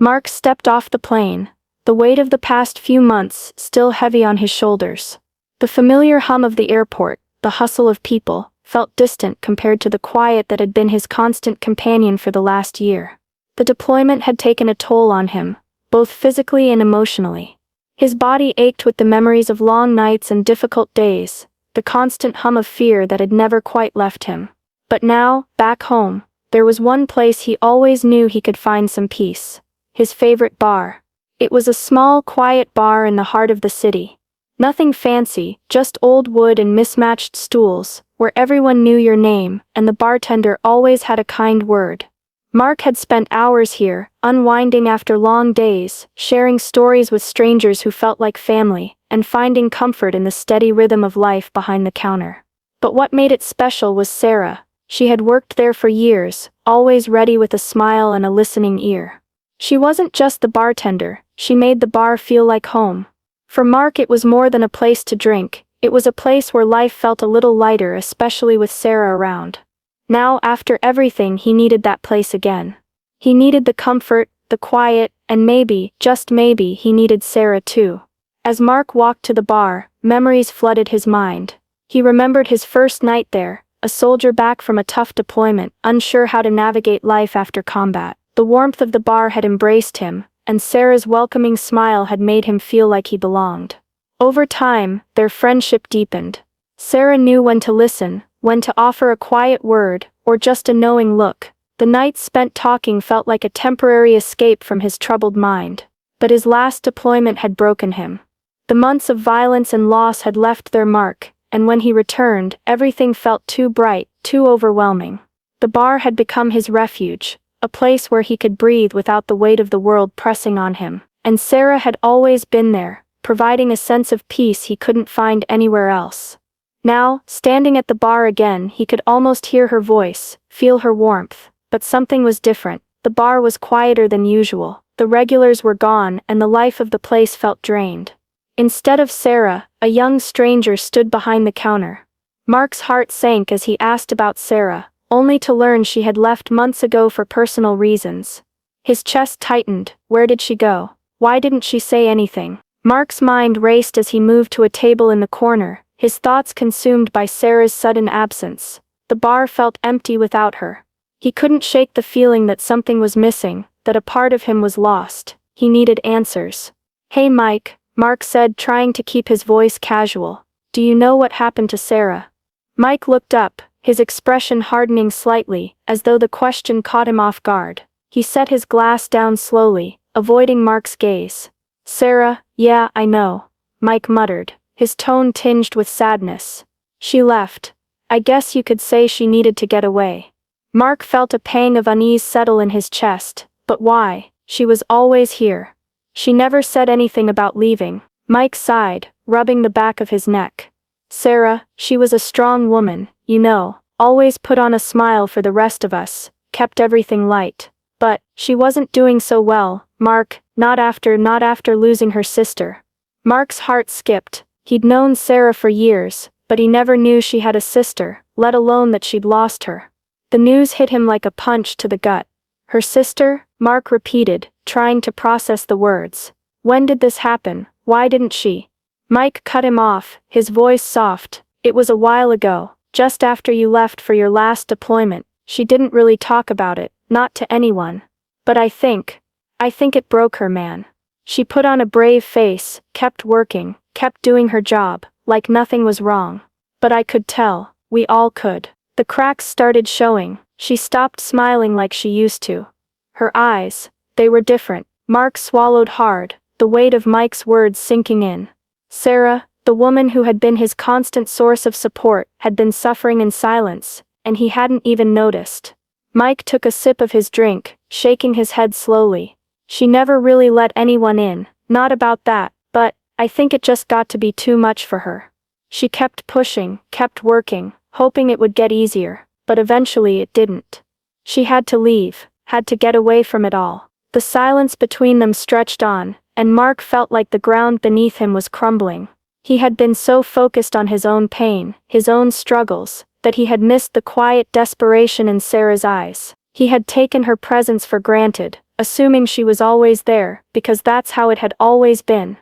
Mark stepped off the plane, the weight of the past few months still heavy on his shoulders. The familiar hum of the airport, the hustle of people, felt distant compared to the quiet that had been his constant companion for the last year. The deployment had taken a toll on him, both physically and emotionally. His body ached with the memories of long nights and difficult days, the constant hum of fear that had never quite left him. But now, back home, there was one place he always knew he could find some peace. His favorite bar. It was a small, quiet bar in the heart of the city. Nothing fancy, just old wood and mismatched stools, where everyone knew your name, and the bartender always had a kind word. Mark had spent hours here, unwinding after long days, sharing stories with strangers who felt like family, and finding comfort in the steady rhythm of life behind the counter. But what made it special was Sarah. She had worked there for years, always ready with a smile and a listening ear. She wasn't just the bartender, she made the bar feel like home. For Mark, it was more than a place to drink, it was a place where life felt a little lighter, especially with Sarah around. Now, after everything, he needed that place again. He needed the comfort, the quiet, and maybe, just maybe, he needed Sarah too. As Mark walked to the bar, memories flooded his mind. He remembered his first night there, a soldier back from a tough deployment, unsure how to navigate life after combat. The warmth of the bar had embraced him, and Sarah's welcoming smile had made him feel like he belonged. Over time, their friendship deepened. Sarah knew when to listen, when to offer a quiet word, or just a knowing look. The nights spent talking felt like a temporary escape from his troubled mind. But his last deployment had broken him. The months of violence and loss had left their mark, and when he returned, everything felt too bright, too overwhelming. The bar had become his refuge, a place where he could breathe without the weight of the world pressing on him. And Sarah had always been there, providing a sense of peace he couldn't find anywhere else. Now, standing at the bar again, he could almost hear her voice, feel her warmth. But something was different. The bar was quieter than usual. The regulars were gone, and the life of the place felt drained. Instead of Sarah, a young stranger stood behind the counter. Mark's heart sank as he asked about Sarah, only to learn she had left months ago for personal reasons. His chest tightened. Where did she go? Why didn't she say anything? Mark's mind raced as he moved to a table in the corner, his thoughts consumed by Sarah's sudden absence. The bar felt empty without her. He couldn't shake the feeling that something was missing, that a part of him was lost. He needed answers. "Hey Mike," Mark said, trying to keep his voice casual. "Do you know what happened to Sarah?" Mike looked up, his expression hardening slightly, as though the question caught him off guard. He set his glass down slowly, avoiding Mark's gaze. "Sarah, yeah, I know," Mike muttered, his tone tinged with sadness. "She left. I guess you could say she needed to get away." Mark felt a pang of unease settle in his chest. But why? She was always here. She never said anything about leaving. Mike sighed, rubbing the back of his neck. "Sarah, she was a strong woman, you know, always put on a smile for the rest of us, kept everything light. But she wasn't doing so well, Mark, not after losing her sister." Mark's heart skipped. He'd known Sarah for years, but he never knew she had a sister, let alone that she'd lost her. The news hit him like a punch to the gut. "Her sister?" Mark repeated, trying to process the words. "When did this happen? Why didn't she?" Mike cut him off, his voice soft. "It was a while ago, just after you left for your last deployment. She didn't really talk about it, not to anyone. But I think it broke her, man. She put on a brave face, kept working, kept doing her job, like nothing was wrong. But I could tell, we all could. The cracks started showing. She stopped smiling like she used to. Her eyes, they were different." Mark swallowed hard, the weight of Mike's words sinking in. Sarah, the woman who had been his constant source of support, had been suffering in silence, and he hadn't even noticed. Mike took a sip of his drink, shaking his head slowly. "She never really let anyone in, not about that, but I think it just got to be too much for her. She kept pushing, kept working, hoping it would get easier, but eventually it didn't. She had to leave, had to get away from it all." The silence between them stretched on, and Mark felt like the ground beneath him was crumbling. He had been so focused on his own pain, his own struggles, that he had missed the quiet desperation in Sarah's eyes. He had taken her presence for granted, assuming she was always there, because that's how it had always been.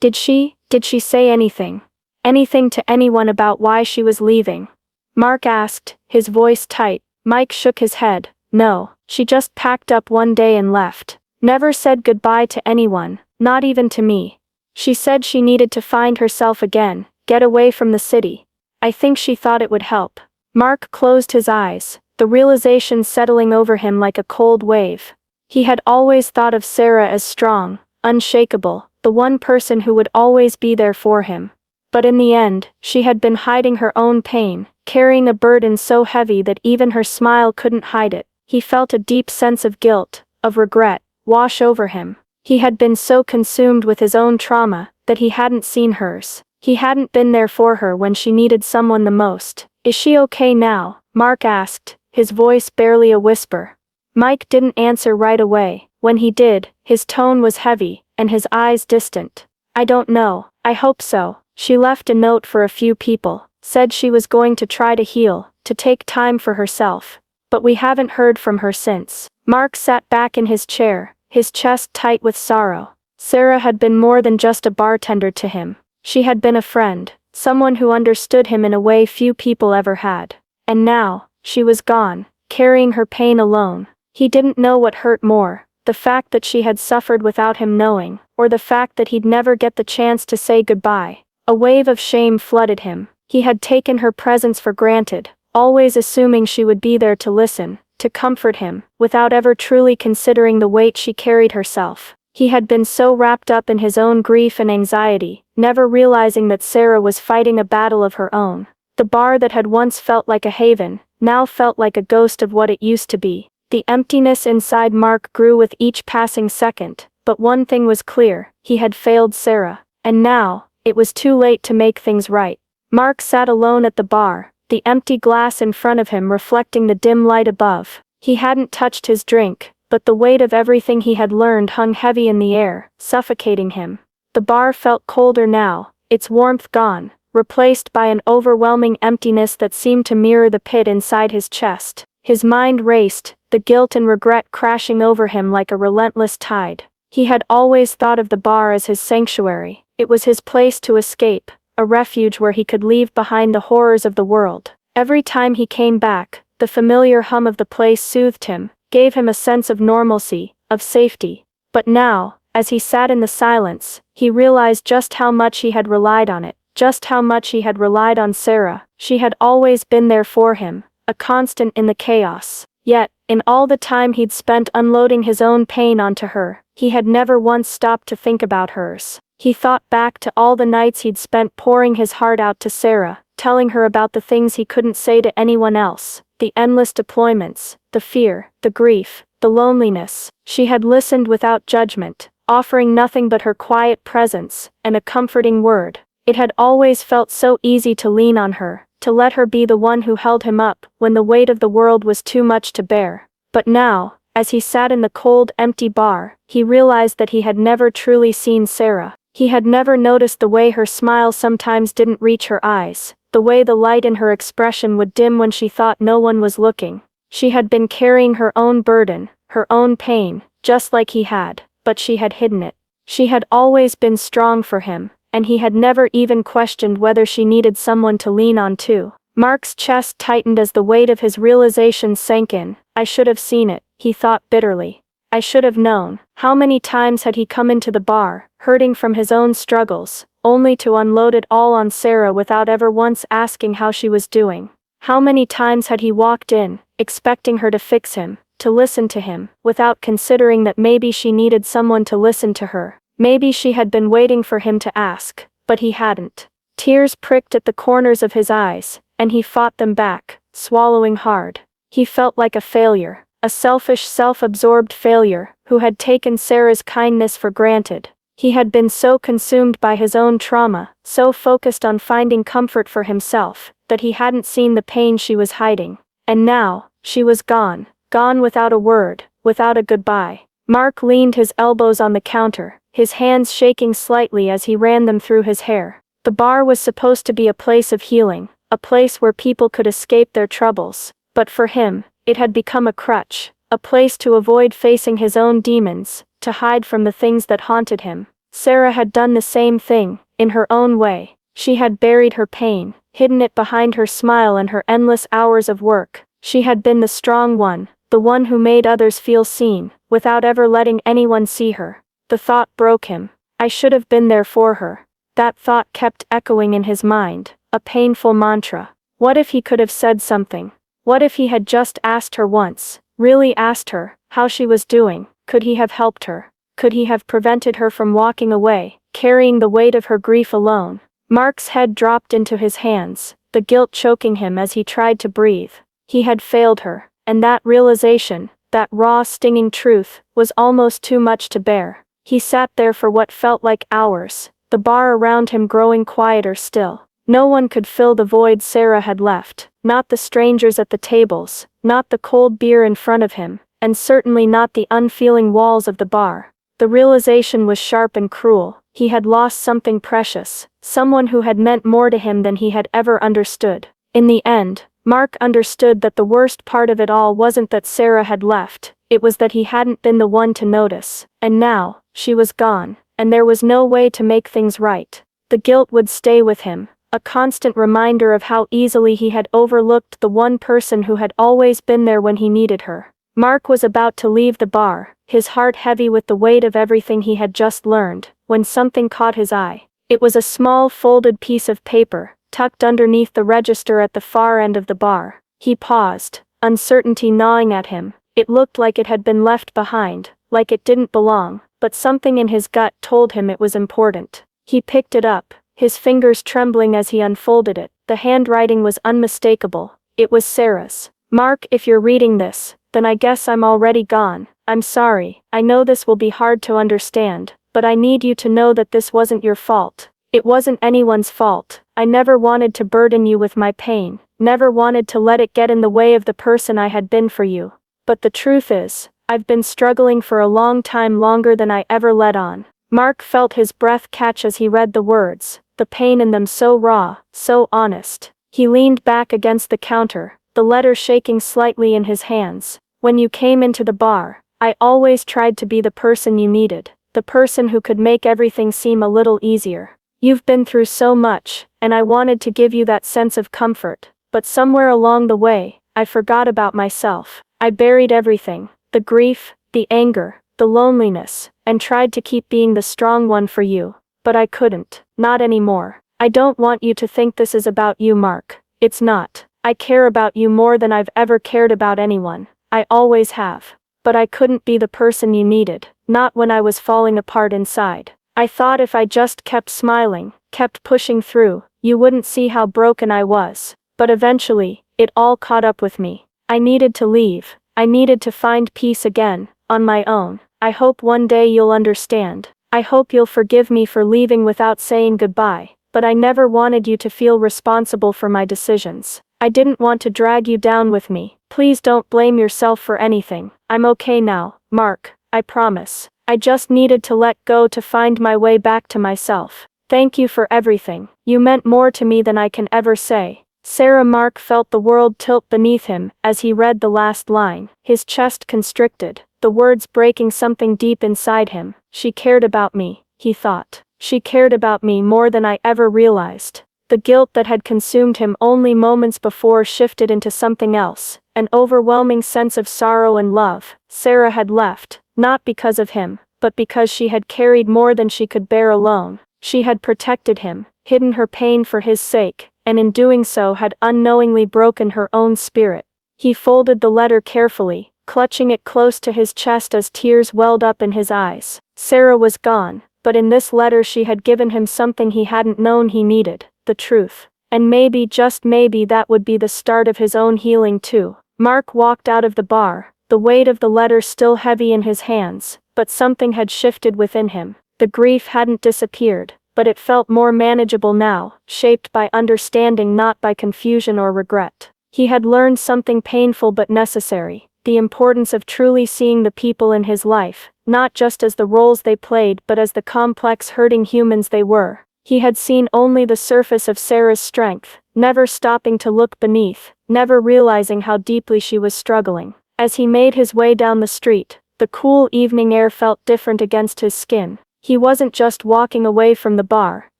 Did she say anything? Anything to anyone about why she was leaving? Mark asked, his voice tight. Mike shook his head. No, she just packed up one day and left. Never said goodbye to anyone, not even to me. She said she needed to find herself again, get away from the city. I think she thought it would help. Mark closed his eyes, the realization settling over him like a cold wave. He had always thought of Sarah as strong, unshakable, the one person who would always be there for him. But in the end, she had been hiding her own pain, carrying a burden so heavy that even her smile couldn't hide it. He felt a deep sense of guilt, of regret, wash over him. He had been so consumed with his own trauma, that he hadn't seen hers. He hadn't been there for her when she needed someone the most. Is she okay now? Mark asked, his voice barely a whisper. Mike didn't answer right away. When he did, his tone was heavy, and his eyes distant. I don't know, I hope so. She left a note for a few people, said she was going to try to heal, to take time for herself. But we haven't heard from her since. Mark sat back in his chair, his chest tight with sorrow. Sarah had been more than just a bartender to him. She had been a friend, someone who understood him in a way few people ever had. And now, she was gone, carrying her pain alone. He didn't know what hurt more, the fact that she had suffered without him knowing, or the fact that he'd never get the chance to say goodbye. A wave of shame flooded him. He had taken her presence for granted, always assuming she would be there to listen, to comfort him, without ever truly considering the weight she carried herself. He had been so wrapped up in his own grief and anxiety, never realizing that Sarah was fighting a battle of her own. The bar that had once felt like a haven, now felt like a ghost of what it used to be. The emptiness inside Mark grew with each passing second, but one thing was clear, he had failed Sarah. And now, it was too late to make things right. Mark sat alone at the bar, the empty glass in front of him reflecting the dim light above. He hadn't touched his drink, but the weight of everything he had learned hung heavy in the air, suffocating him. The bar felt colder now, its warmth gone, replaced by an overwhelming emptiness that seemed to mirror the pit inside his chest. His mind raced, the guilt and regret crashing over him like a relentless tide. He had always thought of the bar as his sanctuary. It was his place to escape, a refuge where he could leave behind the horrors of the world. Every time he came back, the familiar hum of the place soothed him, gave him a sense of normalcy, of safety. But now, as he sat in the silence, he realized just how much he had relied on it, just how much he had relied on Sarah. She had always been there for him, a constant in the chaos. Yet, in all the time he'd spent unloading his own pain onto her, he had never once stopped to think about hers. He thought back to all the nights he'd spent pouring his heart out to Sarah, telling her about the things he couldn't say to anyone else, the endless deployments, the fear, the grief, the loneliness. She had listened without judgment, offering nothing but her quiet presence, and a comforting word. It had always felt so easy to lean on her, to let her be the one who held him up when the weight of the world was too much to bear. But now, as he sat in the cold, empty bar, he realized that he had never truly seen Sarah. He had never noticed the way her smile sometimes didn't reach her eyes, the way the light in her expression would dim when she thought no one was looking. She had been carrying her own burden, her own pain, just like he had, but she had hidden it. She had always been strong for him, and he had never even questioned whether she needed someone to lean on too. Mark's chest tightened as the weight of his realization sank in. I should have seen it, he thought bitterly. I should have known. How many times had he come into the bar, hurting from his own struggles, only to unload it all on Sarah without ever once asking how she was doing? How many times had he walked in, expecting her to fix him, to listen to him, without considering that maybe she needed someone to listen to her? Maybe she had been waiting for him to ask, but he hadn't. Tears pricked at the corners of his eyes, and he fought them back, swallowing hard. He felt like a failure. A selfish, self-absorbed failure, who had taken Sarah's kindness for granted. He had been so consumed by his own trauma, so focused on finding comfort for himself, that he hadn't seen the pain she was hiding. And now, she was gone, gone without a word, without a goodbye. Mark leaned his elbows on the counter, his hands shaking slightly as he ran them through his hair. The bar was supposed to be a place of healing, a place where people could escape their troubles. But for him, it had become a crutch, A place to avoid facing his own demons, to hide from the things that haunted him. Sarah had done the same thing, in her own way. She had buried her pain, hidden it behind her smile and her endless hours of work. She had been the strong one, the one who made others feel seen, without ever letting anyone see her. The thought broke him. I should have been there for her. That thought kept echoing in his mind, a painful mantra. What if he could have said something? What if he had just asked her once, really asked her, how she was doing? Could he have helped her? Could he have prevented her from walking away, carrying the weight of her grief alone? Mark's head dropped into his hands, the guilt choking him as he tried to breathe. He had failed her, and that realization, that raw stinging truth, was almost too much to bear. He sat there for what felt like hours, the bar around him growing quieter still. No one could fill the void Sarah had left, not the strangers at the tables, not the cold beer in front of him, and certainly not the unfeeling walls of the bar. The realization was sharp and cruel. He had lost something precious, someone who had meant more to him than he had ever understood. In the end, Mark understood that the worst part of it all wasn't that Sarah had left, it was that he hadn't been the one to notice, and now, she was gone, and there was no way to make things right. The guilt would stay with him, a constant reminder of how easily he had overlooked the one person who had always been there when he needed her. Mark was about to leave the bar, his heart heavy with the weight of everything he had just learned, when something caught his eye. It was a small folded piece of paper, tucked underneath the register at the far end of the bar. He paused, uncertainty gnawing at him. It looked like it had been left behind, like it didn't belong, but something in his gut told him it was important. He picked it up, his fingers trembling as he unfolded it. The handwriting was unmistakable. It was Sarah's. Mark, if you're reading this, then I guess I'm already gone. I'm sorry, I know this will be hard to understand, but I need you to know that this wasn't your fault. It wasn't anyone's fault. I never wanted to burden you with my pain, never wanted to let it get in the way of the person I had been for you. But the truth is, I've been struggling for a long time, longer than I ever let on. Mark felt his breath catch as he read the words, the pain in them so raw, so honest. He leaned back against the counter, the letter shaking slightly in his hands. When you came into the bar, I always tried to be the person you needed, the person who could make everything seem a little easier. You've been through so much, and I wanted to give you that sense of comfort, but somewhere along the way, I forgot about myself. I buried everything, the grief, the anger, the loneliness, and tried to keep being the strong one for you. But I couldn't, not anymore. I don't want you to think this is about you, Mark. It's not. I care about you more than I've ever cared about anyone. I always have. But I couldn't be the person you needed, not when I was falling apart inside. I thought if I just kept smiling, kept pushing through, you wouldn't see how broken I was. But eventually, it all caught up with me. I needed to leave. I needed to find peace again, on my own. I hope one day you'll understand. I hope you'll forgive me for leaving without saying goodbye, but I never wanted you to feel responsible for my decisions. I didn't want to drag you down with me. Please don't blame yourself for anything. I'm okay now, Mark, I promise. I just needed to let go to find my way back to myself. Thank you for everything. You meant more to me than I can ever say. Sarah. Mark felt the world tilt beneath him as he read the last line, his chest constricted, the words breaking something deep inside him. She cared about me, he thought. She cared about me more than I ever realized. The guilt that had consumed him only moments before shifted into something else, an overwhelming sense of sorrow and love. Sarah had left, not because of him, but because she had carried more than she could bear alone. She had protected him, hidden her pain for his sake, and in doing so had unknowingly broken her own spirit. He folded the letter carefully, clutching it close to his chest as tears welled up in his eyes. Sarah was gone, but in this letter she had given him something he hadn't known he needed, the truth. And maybe, just maybe, that would be the start of his own healing too. Mark walked out of the bar, the weight of the letter still heavy in his hands, but something had shifted within him. The grief hadn't disappeared, but it felt more manageable now, shaped by understanding, not by confusion or regret. He had learned something painful but necessary, the importance of truly seeing the people in his life, not just as the roles they played but as the complex, hurting humans they were. He had seen only the surface of Sarah's strength, never stopping to look beneath, never realizing how deeply she was struggling. As he made his way down the street, the cool evening air felt different against his skin. He wasn't just walking away from the bar,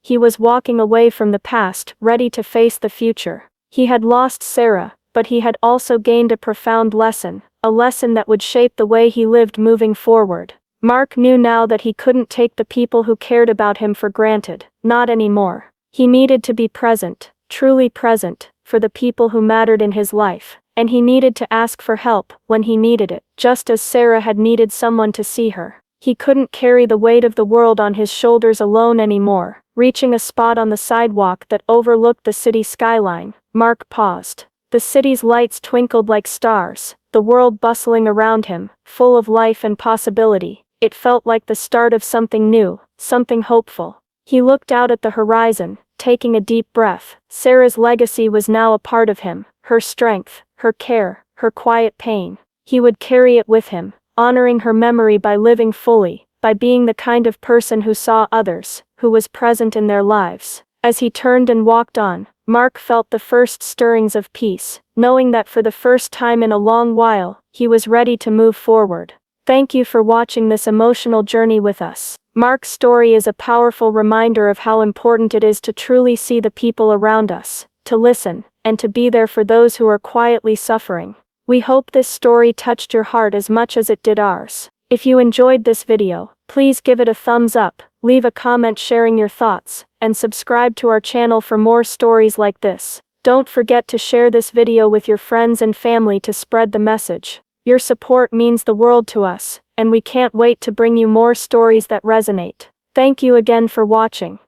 he was walking away from the past, ready to face the future. He had lost Sarah, but he had also gained a profound lesson, a lesson that would shape the way he lived moving forward. Mark knew now that he couldn't take the people who cared about him for granted, not anymore. He needed to be present, truly present, for the people who mattered in his life, and he needed to ask for help when he needed it, just as Sarah had needed someone to see her. He couldn't carry the weight of the world on his shoulders alone anymore. Reaching a spot on the sidewalk that overlooked the city skyline, Mark paused. The city's lights twinkled like stars, the world bustling around him, full of life and possibility. It felt like the start of something new, something hopeful. He looked out at the horizon, taking a deep breath. Sarah's legacy was now a part of him, her strength, her care, her quiet pain. He would carry it with him, honoring her memory by living fully, by being the kind of person who saw others, who was present in their lives. As he turned and walked on, Mark felt the first stirrings of peace, knowing that for the first time in a long while, he was ready to move forward. Thank you for watching this emotional journey with us. Mark's story is a powerful reminder of how important it is to truly see the people around us, to listen, and to be there for those who are quietly suffering. We hope this story touched your heart as much as it did ours. If you enjoyed this video, please give it a thumbs up, leave a comment sharing your thoughts, and subscribe to our channel for more stories like this. Don't forget to share this video with your friends and family to spread the message. Your support means the world to us, and we can't wait to bring you more stories that resonate. Thank you again for watching.